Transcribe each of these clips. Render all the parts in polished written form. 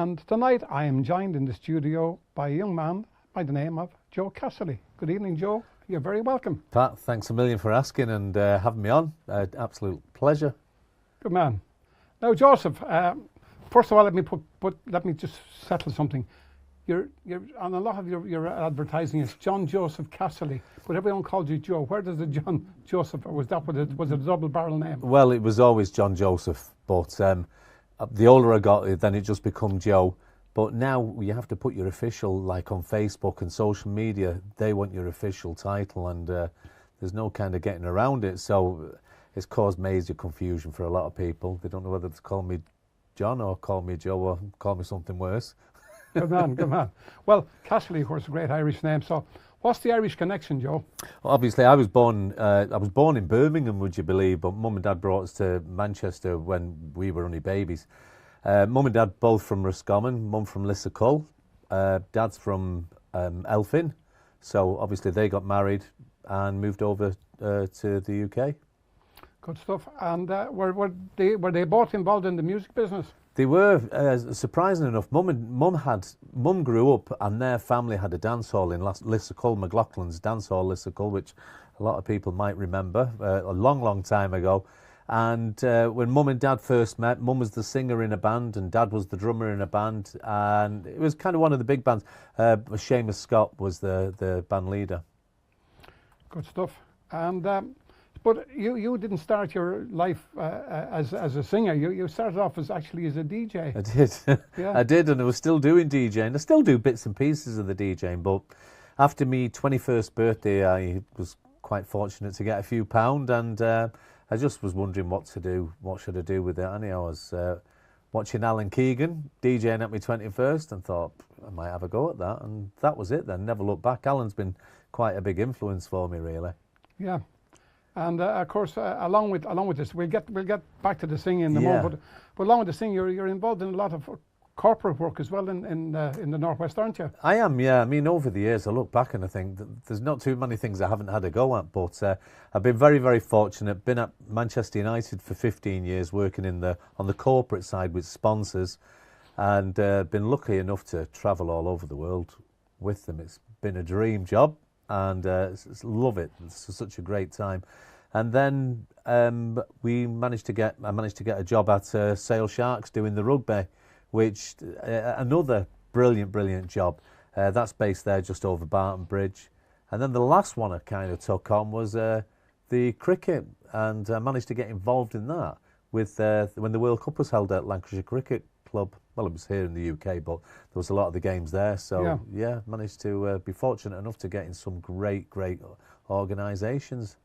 And tonight I am joined in the studio by a young man by the name of Joe Casserley. Good evening, Joe. You're very welcome. Pat, thanks a million for asking and having me on. Absolute pleasure. Good man. Now, Joseph, first of all, let me just settle something. You're on a lot of your advertising. It's John Joseph Casserley, but everyone called you Joe. Where does the John Joseph, or was it a double barrel name? Well, it was always John Joseph, but the older I got, then it just become Joe. But now you have to put your official, like on Facebook and social media, they want your official title, and there's no kind of getting around it. So it's caused major confusion for a lot of people. They don't know whether to call me John or call me Joe or call me something worse. Good man, good man. Well, Casserley, of course, is a great Irish name. So what's the Irish connection, Joe? Well, obviously, I was born in Birmingham, would you believe, but Mum and Dad brought us to Manchester when we were only babies. Mum and Dad both from Roscommon, Mum from Lissacull, Dad's from Elphin. So obviously they got married and moved over to the UK. Good stuff. And were they both involved in the music business? They were, surprisingly enough. Mum grew up and their family had a dance hall in Lissacull, McLaughlin's Dance Hall, Lissacull, which a lot of people might remember a long, long time ago. And when Mum and Dad first met, Mum was the singer in a band and Dad was the drummer in a band, and it was kind of one of the big bands. Seamus Scott was the band leader. Good stuff. And but you didn't start your life as a singer. You started off as a DJ. I did. Yeah. I did, and I was still doing DJing. I still do bits and pieces of the DJing, but after me 21st birthday, I was quite fortunate to get a few pound, and I just was wondering what to do. What should I do with it? And I was watching Alan Keegan DJing at my 21st and thought I might have a go at that, and that was it then. Never looked back. Alan's been quite a big influence for me, really. Yeah. And of course, along with this, we'll get back to the singing in a moment. But along with the singing, you're involved in a lot of corporate work as well in the Northwest, aren't you? I am, yeah. I mean, over the years, I look back and I think there's not too many things I haven't had a go at. But I've been very, very fortunate. Been at Manchester United for 15 years, working on the corporate side with sponsors, and been lucky enough to travel all over the world with them. It's been a dream job, and love it. It's such a great time. And then I managed to get a job at Sale Sharks doing the rugby, which another brilliant job. That's based there just over Barton Bridge. And then the last one I kind of took on was the cricket, and I managed to get involved in that with when the World Cup was held at Lancashire Cricket Club. Well, it was here in the UK, but there was a lot of the games there. So yeah managed to be fortunate enough to get in some great organisations.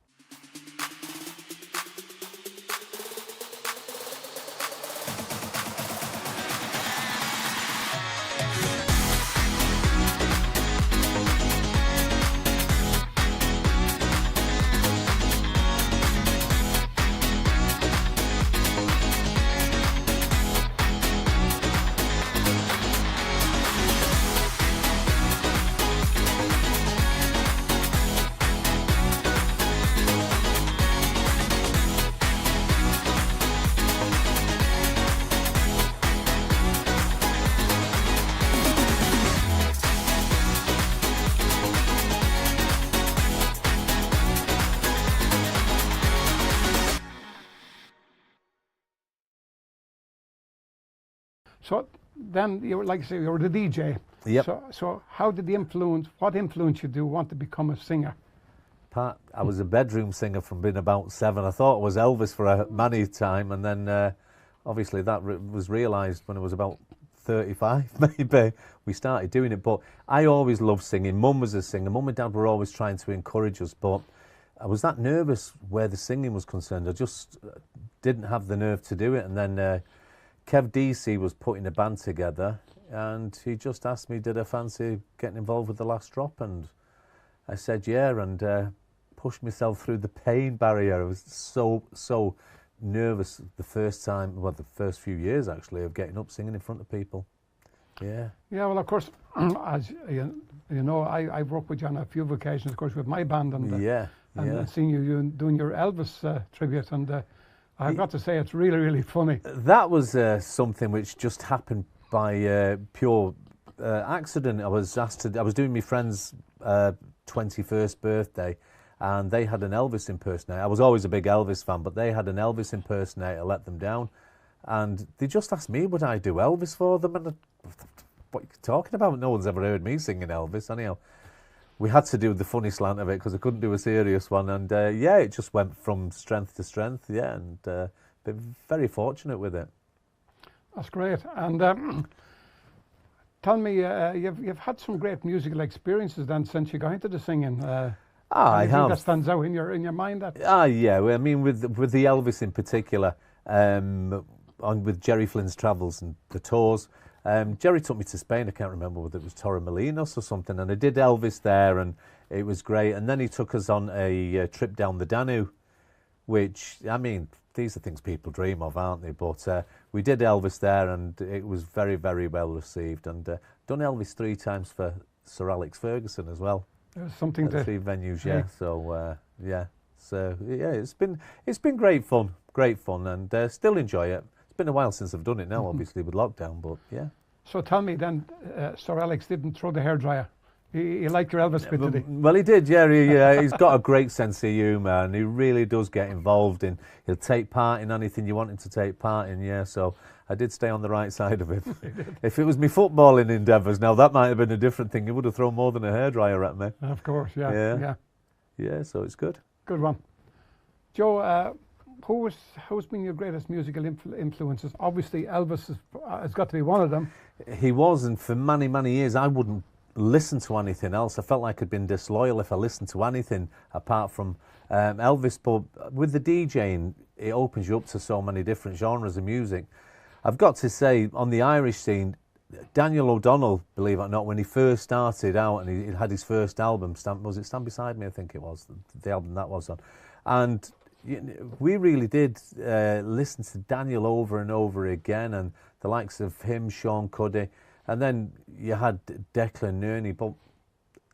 So then, like I say, you were the DJ. Yep. So what influenced you to want to become a singer? Pat, I was a bedroom singer from being about 7. I thought I was Elvis for a many time, and then obviously that was realised when I was about 35, maybe. We started doing it, but I always loved singing. Mum was a singer. Mum and Dad were always trying to encourage us, but I was that nervous where the singing was concerned. I just didn't have the nerve to do it, and then Kev DC was putting a band together, and he just asked me, did I fancy getting involved with The Last Drop? And I said yeah, and pushed myself through the pain barrier. I was so nervous the first few years actually of getting up singing in front of people. Yeah. Yeah, well, of course, as you know, I've worked with you on a few occasions, of course, with my band, and seeing you doing your Elvis tribute, and I've got to say, it's really, really funny. That was something which just happened by pure accident. I was doing my friend's 21st birthday, and they had an Elvis impersonator. I was always a big Elvis fan, but they had an Elvis impersonator, let them down. And they just asked me, would I do Elvis for them? And what are you talking about? No one's ever heard me singing Elvis. Anyhow, we had to do the funny slant of it because I couldn't do a serious one. And yeah, it just went from strength to strength. Yeah, and been very fortunate with it. That's great. And tell me, you've had some great musical experiences then since you got into the singing. I have. That stands out in your mind. That yeah. Well, I mean, with the Elvis in particular, with Jerry Flynn's travels and the tours. Jerry took me to Spain. I can't remember whether it was Torremolinos or something, and I did Elvis there, and it was great. And then he took us on a trip down the Danube, which, I mean, these are things people dream of, aren't they? But we did Elvis there, and it was very, very well received. And done Elvis 3 times for Sir Alex Ferguson as well. There's something to 3 venues, yeah. So yeah, so yeah, it's been great fun, and still enjoy it. It's been a while since I've done it now, obviously with lockdown, but yeah. So tell me then, Sir Alex didn't throw the hairdryer. He liked your Elvis bit, did he? Well, he did, yeah. He's got a great sense of humour, and he really does get involved in. He'll take part in anything you want him to take part in, yeah. So I did stay on the right side of it. If it was me footballing endeavours, now that might have been a different thing. He would have thrown more than a hairdryer at me. Of course, yeah. Yeah, so it's good. Good one. Joe, who's been your greatest musical influences? Obviously, Elvis has got to be one of them. He was, and for many, many years, I wouldn't listen to anything else. I felt like I'd been disloyal if I listened to anything apart from Elvis. But with the DJing, it opens you up to so many different genres of music. I've got to say, on the Irish scene, Daniel O'Donnell, believe it or not, when he first started out and he had his first album, Stand Beside Me, I think it was, the album that was on. And we really did listen to Daniel over and over again, and the likes of him, Sean Cuddy, and then you had Declan Nerney, but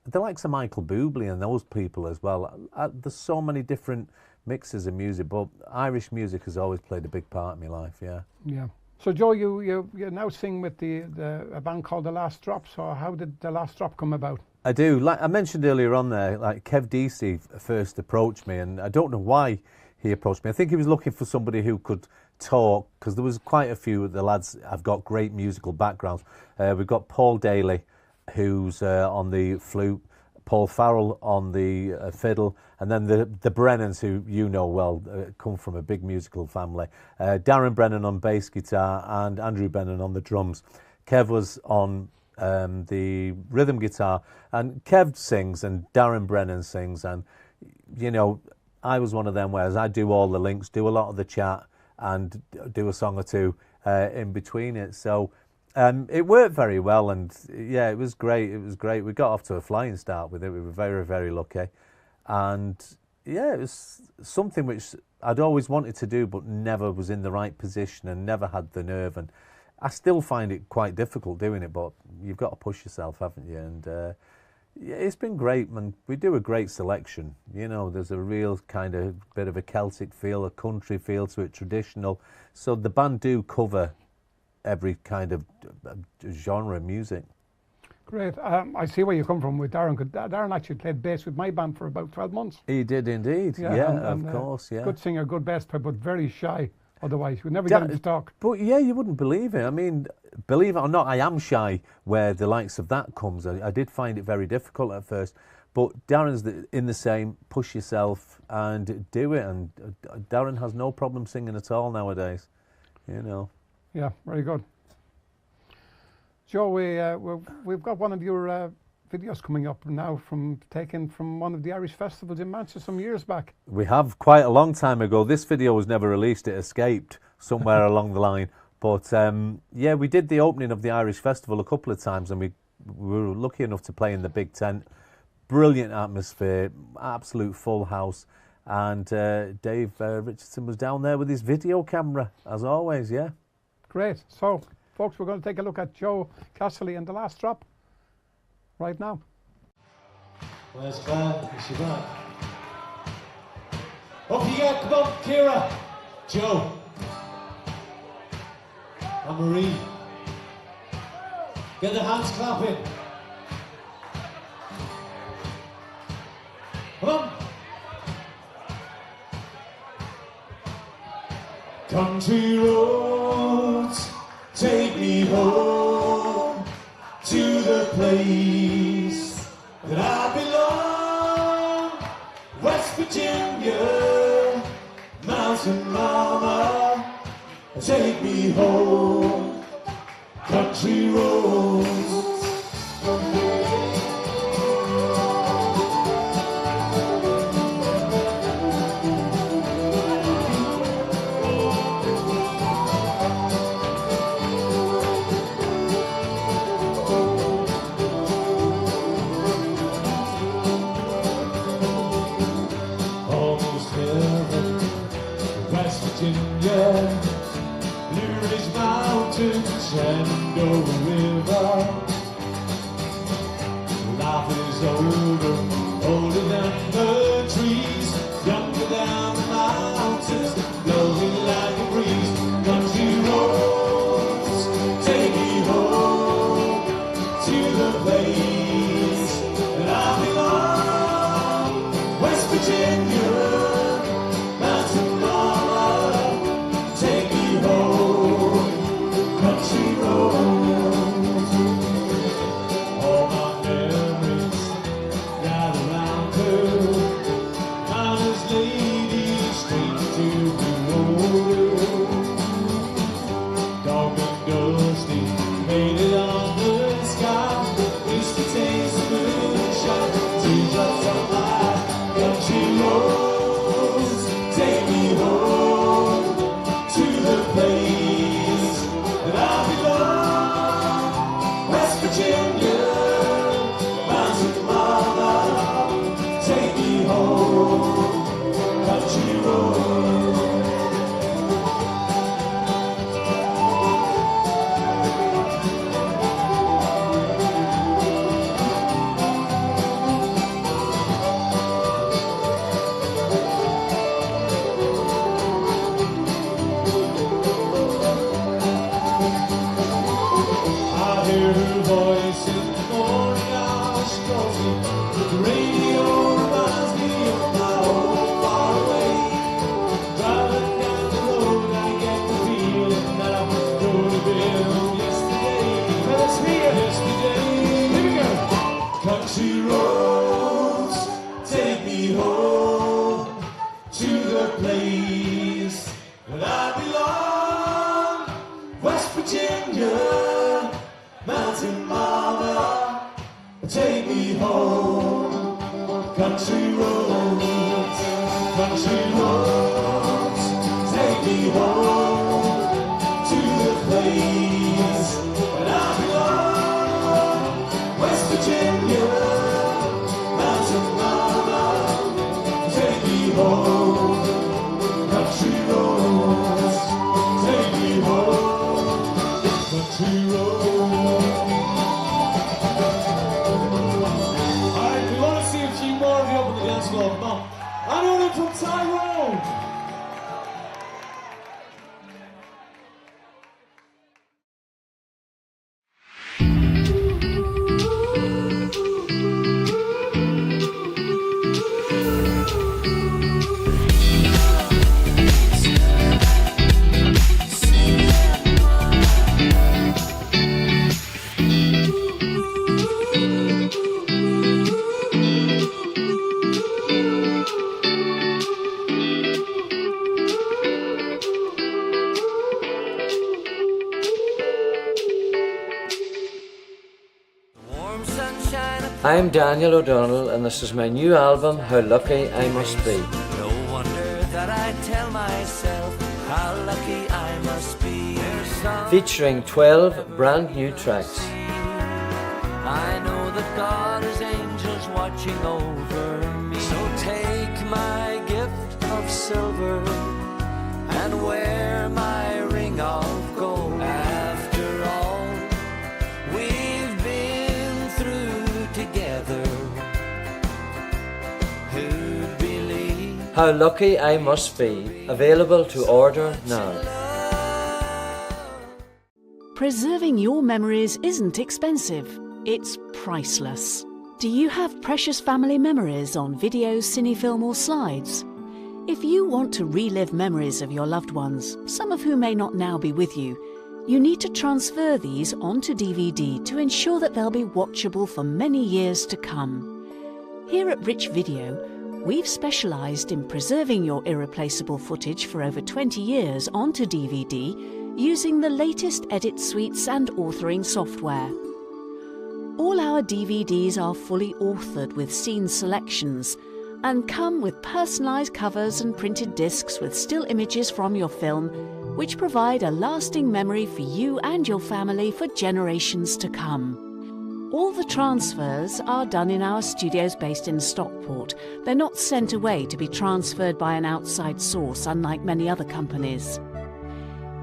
the likes of Michael Bublé and those people as well. There's so many different mixes of music, but Irish music has always played a big part in my life, yeah. Yeah. So Joe, you now sing with a band called The Last Drop. So how did The Last Drop come about? I do. Like I mentioned earlier on there, like Kev Deasy first approached me, and I don't know why he approached me. I think he was looking for somebody who could talk, because there was quite a few of the lads have got great musical backgrounds. We've got Paul Daly, who's on the flute, Paul Farrell on the fiddle, and then the Brennans, who you know well, come from a big musical family. Darren Brennan on bass guitar and Andrew Brennan on the drums. Kev was on the rhythm guitar, and Kev sings and Darren Brennan sings, and you know, I was one of them, whereas I do all the links, do a lot of the chat, and do a song or two in between it. So it worked very well, and yeah, it was great. It was great. We got off to a flying start with it. We were very, very lucky, and yeah, it was something which I'd always wanted to do, but never was in the right position and never had the nerve. And I still find it quite difficult doing it, but you've got to push yourself, haven't you? And yeah, it's been great, man. We do a great selection. You know, there's a real kind of bit of a Celtic feel, a country feel to it, traditional. So the band do cover every kind of genre of music. Great. I see where you come from with Darren. Darren actually played bass with my band for about 12 months. He did indeed. Yeah, of course, yeah. Good singer, good bass player, but very shy. Otherwise, we'd never get him to talk. But yeah, you wouldn't believe it. I mean, believe it or not, I am shy where the likes of that comes. I did find it very difficult at first. But Darren's in the same, push yourself and do it. And Darren has no problem singing at all nowadays, you know. Yeah, very good. Joe, we've got one of your videos coming up now taken from one of the Irish festivals in Manchester some years back. We have, quite a long time ago. This video was never released. It escaped somewhere along the line. But yeah, we did the opening of the Irish Festival a couple of times, and we were lucky enough to play in the big tent. Brilliant atmosphere, absolute full house. And Dave Richardson was down there with his video camera, as always, yeah. Great. So, folks, we're going to take a look at Joe Casserley and The Last Drop right now. Where's Claire? Is she back? Up you get, come on, Kira, Joe, and Marie. Get the hands clapping. Come on. Country roads, take me home to the place that I belong. West Virginia, Mountain Mama, take me home. Country roads. Almost heaven, West Virginia, Blue Ridge Mountains, Shenandoah River. Life is older, older than the trees, younger than the mountains, blowing like a breeze. Country roads, take me home to the place that I belong. West Virginia, Mountain Mama, take me home. Country roads. All my memories gather round her. Mama's lady, straight to the road. Dark and dusty, painted on the sky. Used to taste the moonshine, teardrops on my country roads. Take me home to the place that I belong. West Virginia, Mountain Mama, take me home. Country roads. I hear her voice in the morning hour, she calls me. The radio reminds me of my home far away. Driving down the road, I get the feeling that I was going to bed home yesterday. Let's hear yesterday. Here we go. Country roads, take me home to the place that I belong. West Virginia, Mountain Mama, take me home. Country roads, country roads, take me home to the place that I belong. West Virginia, Mountain Mama, take me home. Country roads, take me home. Country roads. Alright, we want to see a few more of you up on the dance floor. Come on. I know them from Tyrone. I'm Daniel O'Donnell and this is my new album, How Lucky I Must Be. No wonder that I tell myself how lucky I must be. Featuring 12 brand new tracks. I know that God has angels watching over me. So take my gift of silver and wear my ring of gold. After all we've been through together, who'd believe? How Lucky I Must Be. Available to order now. Preserving your memories isn't expensive, it's priceless. Do you have precious family memories on video, cinefilm or slides? If you want to relive memories of your loved ones, some of whom may not now be with you, you need to transfer these onto DVD to ensure that they'll be watchable for many years to come. Here at Rich Video, we've specialised in preserving your irreplaceable footage for over 20 years onto DVD using the latest edit suites and authoring software. All our DVDs are fully authored with scene selections and come with personalised covers and printed discs with still images from your film, which provide a lasting memory for you and your family for generations to come. All the transfers are done in our studios based in Stockport. They're not sent away to be transferred by an outside source, unlike many other companies.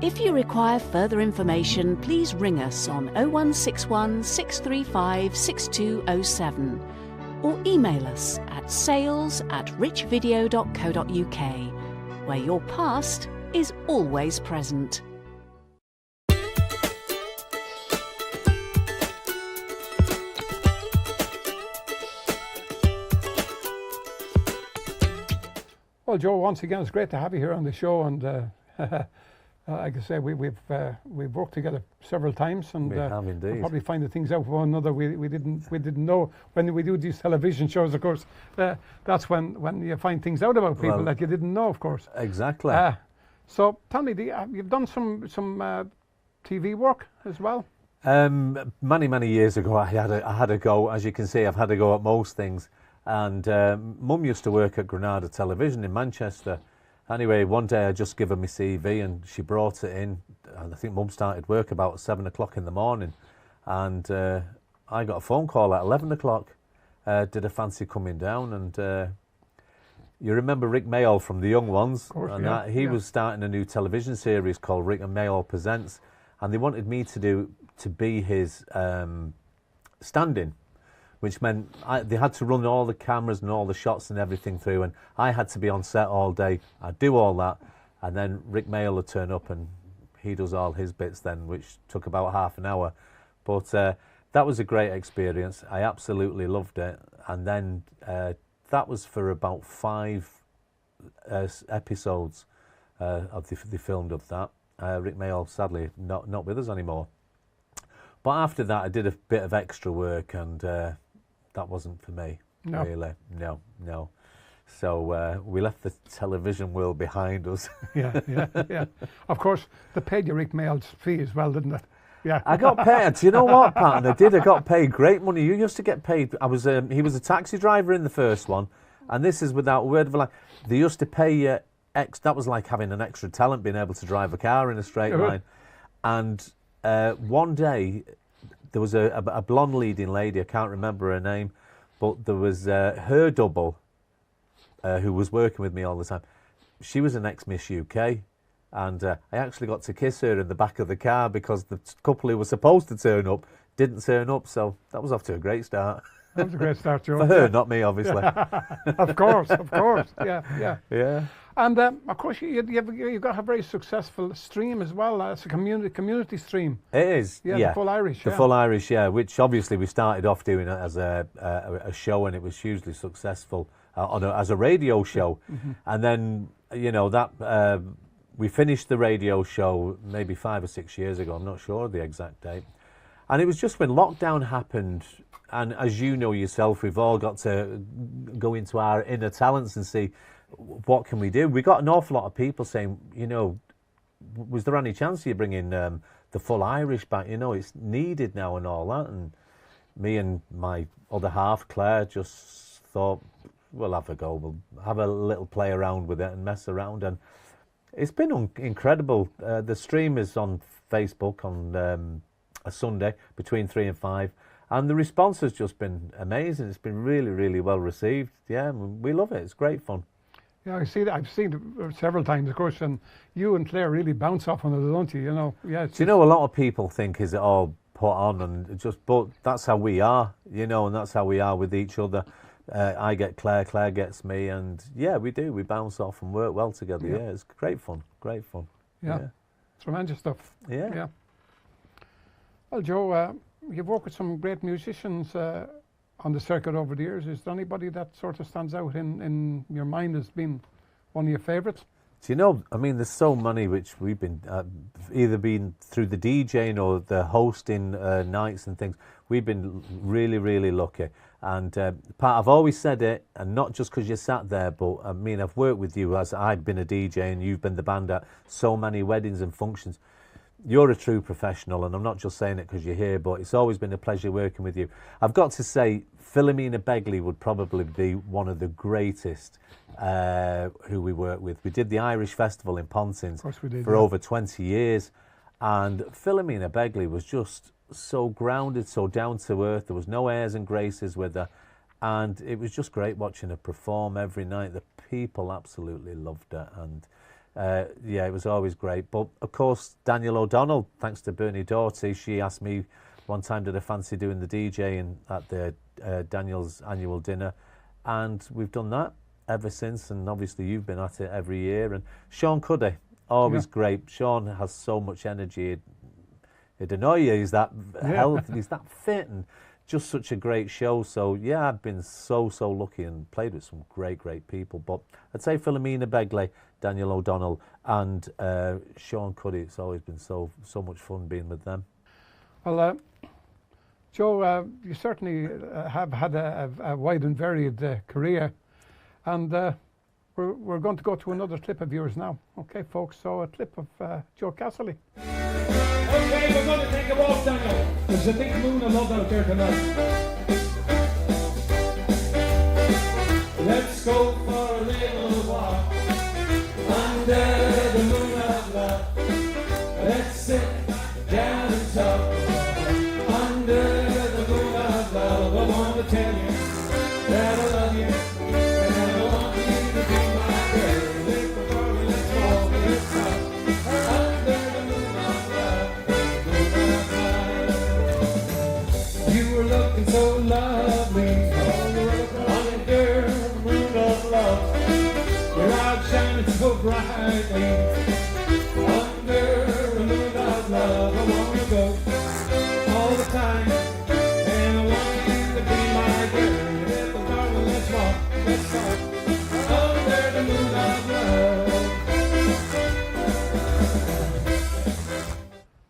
If you require further information, please ring us on 0161 635 6207 or email us at sales@richvideo.co.uk, where your past is always present. Well, Joe, once again, it's great to have you here on the show, and like I say, we've worked together several times, and We have indeed. we'll probably find the things out for one another we didn't know when we do these television shows. Of course, that's when you find things out about people Well, that you didn't know. Of course. Exactly. So tell me, you've done some TV work as well? Many years ago, I had a go. As you can see, I've had a go at most things. And Mum used to work at Granada Television in Manchester. Anyway, one day I just gave her my CV and she brought it in. And I think Mum started work about 7 o'clock in the morning. And I got a phone call at 11 o'clock. Did a fancy coming down? And you remember Rick Mayall from The Young Ones? Of course, and yeah, he was starting a new television series called Rick and Mayall Presents. And they wanted me to be his stand-in, which meant they had to run all the cameras and all the shots and everything through, and I had to be on set all day. I'd do all that, and then Rick Mayall would turn up and he does all his bits then, which took about half an hour. But that was a great experience. I absolutely loved it. And then that was for about 5 episodes they filmed of that. Rick Mayall, sadly, not with us anymore. But after that, I did a bit of extra work, and that wasn't for me, really. No. So we left the television world behind us. Yeah. Of course, they paid you Rick Mayall's fee as well, didn't it? Yeah. I got paid. Do you know what, Pat? I did. I got paid great money. You used to get paid. He was a taxi driver in the first one, and this is without a word of a lie. They used to pay you that was like having an extra talent, being able to drive a car in a straight line. And one day, there was a blonde leading lady, I can't remember her name, but there was her double who was working with me all the time. She was an ex-Miss UK, and I actually got to kiss her in the back of the car because the couple who were supposed to turn up didn't turn up, so that was off to a great start. That was a great start, Joe. For her, not me, obviously. Of course. Yeah. Yeah. And of course, you've got a very successful stream as well. It's a community stream. It is, yeah. The Full Irish. The Full Irish, yeah, which obviously we started off doing it as a show, and it was hugely successful as a radio show. Mm-hmm. And then, that we finished the radio show maybe 5 or 6 years ago. I'm not sure of the exact date. And it was just when lockdown happened. And as you know yourself, we've all got to go into our inner talents and see what can we do. We got an awful lot of people saying, was there any chance of you bringing the Full Irish back? It's needed now and all that. And me and my other half, Claire, just thought, we'll have a go. We'll have a little play around with it and mess around. And it's been incredible. The stream is on Facebook on a Sunday between 3 and 5. And the response has just been amazing. It's been really, really well received. Yeah, we love it. It's great fun. Yeah, I see that. I've seen it several times, of course, and you and Claire really bounce off on it, don't you? Yeah. Do you know, a lot of people think is it all put on and but that's how we are, and that's how we are with each other. I get Claire, Claire gets me, and yeah, we do. We bounce off and work well together. Yeah, it's great fun. Yeah. Tremendous stuff. Yeah. Well, Joe, you've worked with some great musicians on the circuit over the years. Is there anybody that sort of stands out in your mind as being one of your favourites? Do you know, I mean, there's so many which we've been either been through the DJing or the hosting nights and things. We've been really, really lucky. And Pat, I've always said it, and not just because you sat there, but I mean, I've worked with you as I've been a DJ and you've been the band at so many weddings and functions. You're a true professional, and I'm not just saying it because you're here, but it's always been a pleasure working with you. I've got to say, Philomena Begley would probably be one of the greatest who we worked with. We did the Irish Festival in Pontins for over 20 years, and Philomena Begley was just so grounded, so down to earth. There was no airs and graces with her, and it was just great watching her perform every night. The people absolutely loved her, and yeah, it was always great. But of course, Daniel O'Donnell, thanks to Bernie Doughty, she asked me one time, did I fancy doing the DJing at the Daniel's annual dinner, and we've done that ever since. And obviously you've been at it every year. And Sean Cuddy, always great. Sean has so much energy. It'd annoy you. He's that healthy, he's that fit, and just such a great show. So yeah, I've been so lucky and played with some great people. But I'd say Philomena Begley, Daniel O'Donnell, and Sean Cuddy. It's always been so much fun being with them. Well, Joe, you certainly have had a wide and varied career, and we're going to go to another clip of yours now. Okay, folks, so a clip of Joe Casserley. Okay, we're going to take a walk, Daniel. There's a big moon of love out there tonight. Let's go for a little walk under the moon of love. Let's sit down and talk under the moon of love. I want to tell you that I love you, and I want you to be my girl. Little girl, let's walk, let's talk under the moon of love. You were looking so lovely under the moon of love. Your eyes shining so brightly under the moon of love. I want to go all the time, and I want you to be my girl. Little darling, let's walk, let's talk under the moon of love.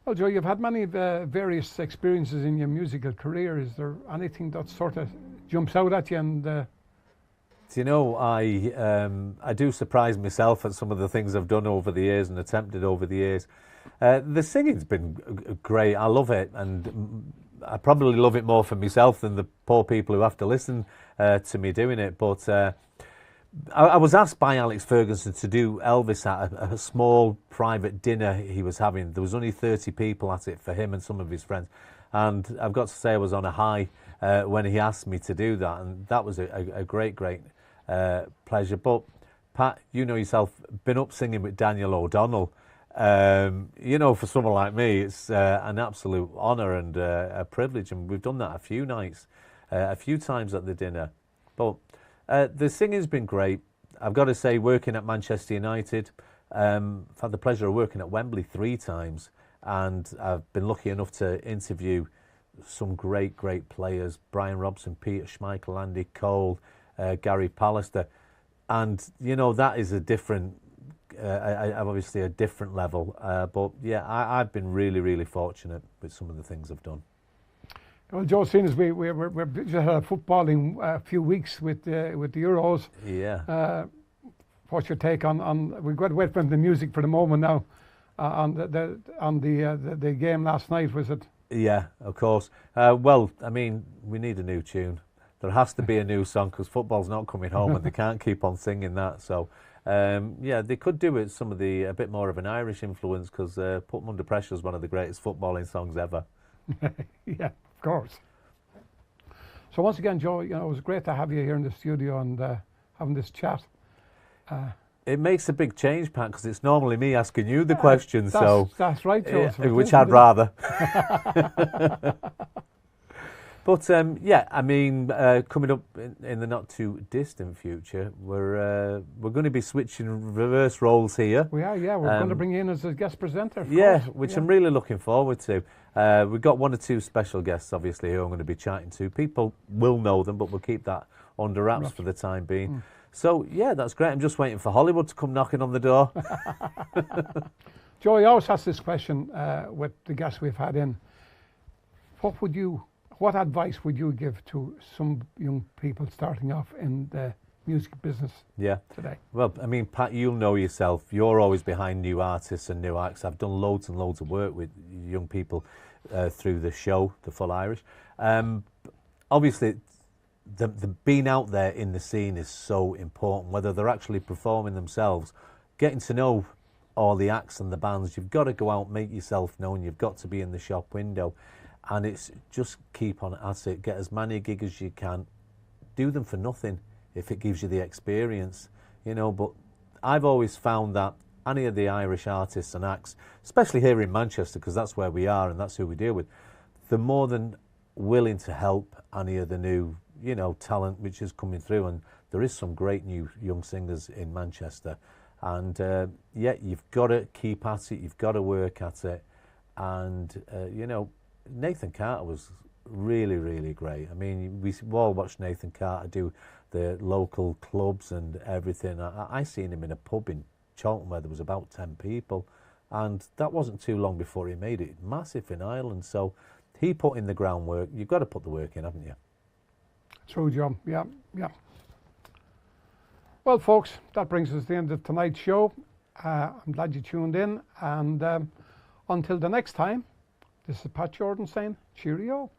Well, Joe, you've had many various experiences in your musical career. Is there anything that sort of jumps out at you? And do you know, I do surprise myself at some of the things I've done over the years and attempted over the years. The singing's been great. I love it, and I probably love it more for myself than the poor people who have to listen to me doing it. But I was asked by Alex Ferguson to do Elvis at a small private dinner he was having. There was only 30 people at it for him and some of his friends. And I've got to say I was on a high when he asked me to do that. And that was a great pleasure. But Pat, you know yourself, been up singing with Daniel O'Donnell. You know, for someone like me, it's an absolute honour and a privilege. And we've done that a few nights, a few times at the dinner. But the singing's been great. I've got to say, working at Manchester United, I've had the pleasure of working at Wembley 3 times, and I've been lucky enough to interview some great players: Brian Robson, Peter Schmeichel, Andy Cole, Gary Pallister. And you know, that is a different, obviously a different level. But yeah, I've been really fortunate with some of the things I've done. well, Joe, seeing as we're just had a footballing a few weeks with the Euros. Yeah. What's your take on? We've got to wait for the music for the moment now. On the game last night, was it? Yeah, of course. Well, I mean, we need a new tune. There has to be a new song because football's not coming home and they can't keep on singing that. So, yeah, they could do it a bit more of an Irish influence because Put 'Em Under Pressure is one of the greatest footballing songs ever. Yeah, of course. So once again, Joe, you know, it was great to have you here in the studio and having this chat. It makes a big change, Pat, because it's normally me asking you the questions. That's right, Joe. Which I'd rather. But yeah, I mean, coming up in the not too distant future, we're going to be switching reverse roles here. We are, yeah. We're going to bring you in as a guest presenter. Of Yeah, course. which I'm really looking forward to. We've got one or two special guests, obviously, who I'm going to be chatting to. People will know them, but we'll keep that under wraps for the time being. So yeah, that's great. I'm just waiting for Hollywood to come knocking on the door. Joe, I always ask this question with the guests we've had in. What advice would you give to some young people starting off in the music business today? Well, I mean, Pat, you'll know yourself. You're always behind new artists and new acts. I've done loads and loads of work with young people through the show, The Full Irish. Obviously, the being out there in the scene is so important, whether they're actually performing themselves, getting to know all the acts and the bands. You've got to go out, make yourself known. You've got to be in the shop window. And it's just keep on at it. Get as many gigs as you can. Do them for nothing if it gives you the experience, you know. But I've always found that any of the Irish artists and acts, especially here in Manchester, because that's where we are and that's who we deal with, they're more than willing to help any of the new, you know, talent which is coming through. And there is some great new young singers in Manchester. And yeah, you've got to keep at it. You've got to work at it. And, you know, Nathan Carter was really, really great. I mean, we all watched Nathan Carter do the local clubs and everything. I seen him in a pub in Charlton where there was about 10 people, and that wasn't too long before he made it massive in Ireland. So he put in the groundwork. You've got to put the work in, haven't you? True, John. Yeah, yeah. Well, folks, that brings us to the end of tonight's show. I'm glad you tuned in, and until the next time, this is Pat Jordan saying cheerio.